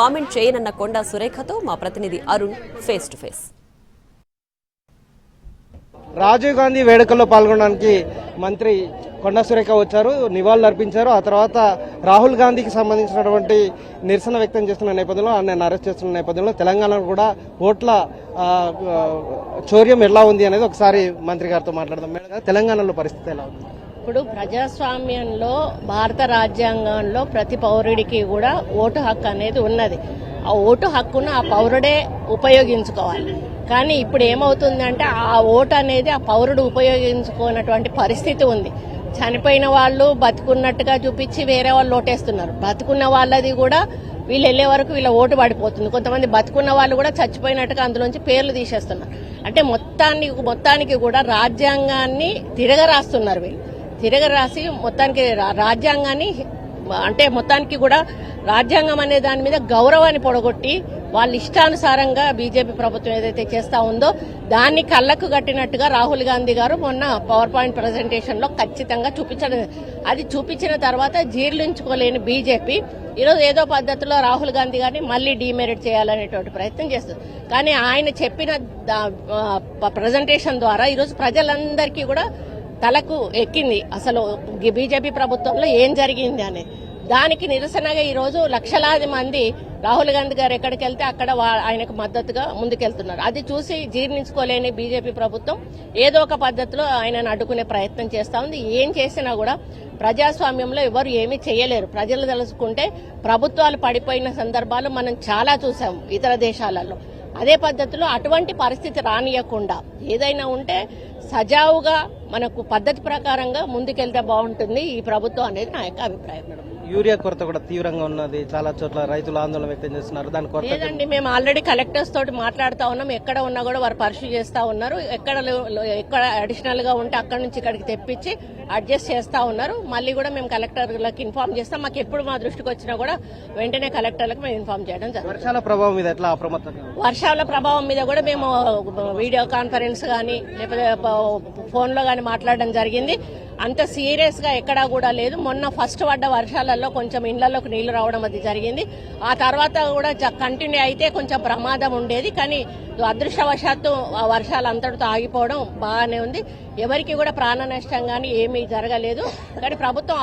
Comment చేయనన్న కొండా సురేఖతో మా ప్రతినిధి Arun face to face. Rajiv Gandhi వేడుకల్లో పాల్గొనడానికి మంత్రి కొండా సురేఖ వచ్చారు, నివాళులు అర్పించారు. ఆ తర్వాత రాహుల్ గాంధీకి సంబంధించినటువంటి నిరసన వ్యక్తం చేస్తున్న నేపథ్యంలో, ఆయన అరెస్ట్ చేస్తున్న నేపథ్యంలో తెలంగాణలో కూడా ఓట్ల చౌర్యం ఎలా ఉంది అనేది ఒకసారి మంత్రి గారితో మాట్లాడదాం. తెలంగాణలో పరిస్థితి ఎలా ఉంది? ఇప్పుడు ప్రజాస్వామ్యంలో భారత రాజ్యాంగంలో ప్రతి పౌరుడికి కూడా ఓటు హక్కు అనేది ఉన్నది. ఆ ఓటు హక్కును ఆ పౌరుడే ఉపయోగించుకోవాలి. కానీ ఇప్పుడు ఏమవుతుందంటే ఆ ఓటు అనేది ఆ పౌరుడు ఉపయోగించుకోనటువంటి పరిస్థితి ఉంది. చనిపోయిన వాళ్ళు బతుకున్నట్టుగా చూపించి వేరే వాళ్ళు ఓటేస్తున్నారు. బతుకున్న వాళ్ళది కూడా వీళ్ళు వెళ్లే వరకు వీళ్ళ ఓటు పడిపోతుంది. కొంతమంది బతుకున్న వాళ్ళు కూడా చచ్చిపోయినట్టుగా అందులోంచి పేర్లు తీసేస్తున్నారు. అంటే మొత్తానికి కూడా రాజ్యాంగాన్ని తిరగరాస్తున్నారు. వీళ్ళు తిరగరాసి మొత్తానికి రాజ్యాంగాన్ని అంటే మొత్తానికి కూడా రాజ్యాంగం అనే దాని మీద గౌరవాన్ని పొడగొట్టి వాళ్ళ ఇష్టానుసారంగా బీజేపీ ప్రభుత్వం ఏదైతే చేస్తా ఉందో దాన్ని కళ్ళకు కట్టినట్టుగా రాహుల్ గాంధీ గారు మొన్న పవర్ పాయింట్ ప్రజెంటేషన్ లో ఖచ్చితంగా చూపించడం. అది చూపించిన తర్వాత జీర్ణించుకోలేని బీజేపీ ఈరోజు ఏదో పద్ధతిలో రాహుల్ గాంధీ గారిని మళ్లీ డీమెరిట్ చేయాలనేటువంటి ప్రయత్నం చేస్తుంది. కానీ ఆయన చెప్పిన ప్రజెంటేషన్ ద్వారా ఈరోజు ప్రజలందరికీ కూడా తలకు ఎక్కింది అసలు బీజేపీ ప్రభుత్వంలో ఏం జరిగింది అనేది. దానికి నిరసనగా ఈరోజు లక్షలాది మంది రాహుల్ గాంధీ గారు ఎక్కడికి వెళ్తే అక్కడ ఆయనకు మద్దతుగా ముందుకెళ్తున్నారు. అది చూసి జీర్ణించుకోలేని బీజేపీ ప్రభుత్వం ఏదో ఒక పద్ధతిలో ఆయనను అడ్డుకునే ప్రయత్నం చేస్తా ఉంది. ఏం చేసినా కూడా ప్రజాస్వామ్యంలో ఎవరు ఏమీ చేయలేరు. ప్రజలు తెలుసుకుంటే ప్రభుత్వాలు పడిపోయిన సందర్భాలు మనం చాలా చూసాం ఇతర దేశాలలో. అదే పద్ధతిలో అటువంటి పరిస్థితి రానియకుండా ఏదైనా ఉంటే సజావుగా మనకు పద్ధతి ప్రకారంగా ముందుకెళ్తే బాగుంటుంది ఈ ప్రభుత్వం అనేది నా యొక్క అభిప్రాయం. యూరియా కొరత కూడా తీవ్రంగా ఉన్నది, చాలా చోట్ల రైతులు ఆందోళన వ్యక్తం చేస్తున్నారు. దాని కొరత లేదండి, మేము ఆల్రెడీ కలెక్టర్స్ తోటి మాట్లాడుతా ఉన్నాం. ఎక్కడ ఉన్నా కూడా వారు పర్సూ చేస్తా ఉన్నారు. ఎక్కడ అడిషనల్ గా ఉంటే అక్కడ నుంచి ఇక్కడికి తెప్పించి అడ్జస్ట్ చేస్తా ఉన్నారు. మళ్ళీ కూడా మేము కలెక్టర్లకు ఇన్ఫార్మ్ చేస్తాం. మాకు ఎప్పుడు మా దృష్టికి వచ్చినా కూడా వెంటనే కలెక్టర్లకు మేము ఇన్ఫార్మ్ చేయడం జరుగుతుంది. వర్షాల ప్రభావం మీద ఎట్లా అప్రమత్తంగా? వర్షాల ప్రభావం మీద కూడా మేము వీడియో కాన్ఫరెన్స్ గానీ లేకపోతే ఫోన్ లో గానీ మాట్లాడడం జరిగింది. అంత సీరియస్ గా ఎక్కడా కూడా లేదు. మొన్న ఫస్ట్ పడ్డ వర్షాలలో కొంచెం ఇళ్లలోకి నీళ్లు రావడం అది జరిగింది. ఆ తర్వాత కూడా కంటిన్యూ అయితే కొంచెం ప్రమాదం ఉండేది. కానీ అదృష్టవశాత్తు ఆ వర్షాలు అంతటితో ఆగిపోవడం బాగానే ఉంది. ఎవరికి కూడా ప్రాణ నష్టం గానీ ఏమీ జరగలేదు. కానీ ప్రభుత్వం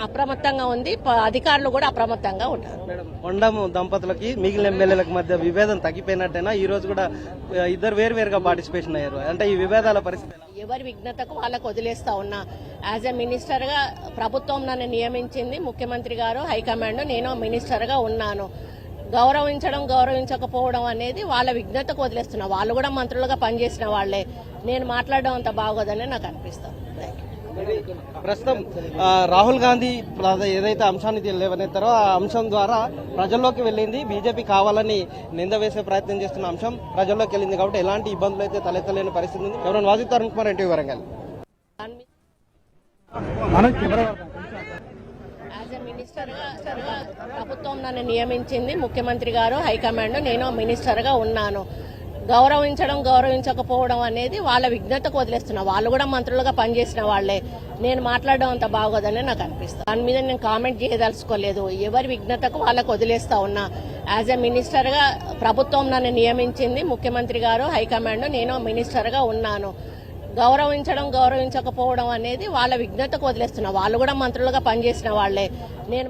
అప్రమత్తంగా ఉంది, అధికారులు కూడా అప్రమత్తంగా ఉంటారు. కొండం దంపతులకి మిగిలిన ఎమ్మెల్యేలకు మధ్య విభేదం తగ్గిపోయినట్టేనా? ఈ రోజు కూడా ఇద్దరు వేరువేరుగా పార్టిసిపేషన్ అయ్యారు. అంటే ఈ విభేదాల పరిస్థితి ఎవరి విఘ్నతకు వాళ్ళకు వదిలేస్తా ఉన్నా. యాజ్ ఎ మినిస్టర్ గా ప్రభుత్వం నన్ను నియమించింది ముఖ్యమంత్రి గారు, హైకమాండ్. నేను మినిస్టర్ గా ఉన్నాను. గౌరవించడం గౌరవించకపోవడం అనేది వాళ్ళ విఘ్నతకు వదిలేస్తున్నా. వాళ్ళు కూడా మంత్రులుగా పనిచేసిన వాళ్లే. నేను మాట్లాడడం అంత బాగోదని నాకు అనిపిస్తుంది. ప్రస్తుతం రాహుల్ గాంధీ ఏదైతే అంశాన్ని లేవనెత్తారో ఆ అంశం ద్వారా ప్రజల్లోకి వెళ్ళింది. బీజేపీ కావాలని నింద వేసే ప్రయత్నం చేస్తున్న అంశం ప్రజల్లోకి వెళ్ళింది కాబట్టి ఎలాంటి ఇబ్బందులు అయితే తలెత్తలేని పరిస్థితి ఉంది. ఎవరైనా వాజిత్ అరుణ్ కుమార్, ఎన్టీవీ వరంగల్. మినిస్టర్ గా ప్రభుత్వం నన్ను నియమించింది ముఖ్యమంత్రి గారు, హైకమాండ్. నేను మినిస్టర్ గా ఉన్నాను. గౌరవించడం గౌరవించకపోవడం అనేది వాళ్ళ విఘ్నతకు వదిలేస్తున్నా. వాళ్ళు కూడా మంత్రులుగా పనిచేసిన వాళ్లే. నేను మాట్లాడడం అంత బాగోదని నాకు అనిపిస్తుంది. దాని మీద నేను కామెంట్ చేయదలుచుకోలేదు. ఎవరి విఘ్నతకు వాళ్ళకు వదిలేస్తా ఉన్నా. యాజ్ ఎ మినిస్టర్ గా ప్రభుత్వం నన్ను నియమించింది ముఖ్యమంత్రి గారు, హైకమాండ్. నేను మినిస్టర్ గా ఉన్నాను. గౌరవించడం గౌరవించకపోవడం అనేది వాళ్ళ విఘ్నతకు వదిలేస్తున్నా. వాళ్ళు కూడా మంత్రులుగా పనిచేసిన వాళ్లే. నేను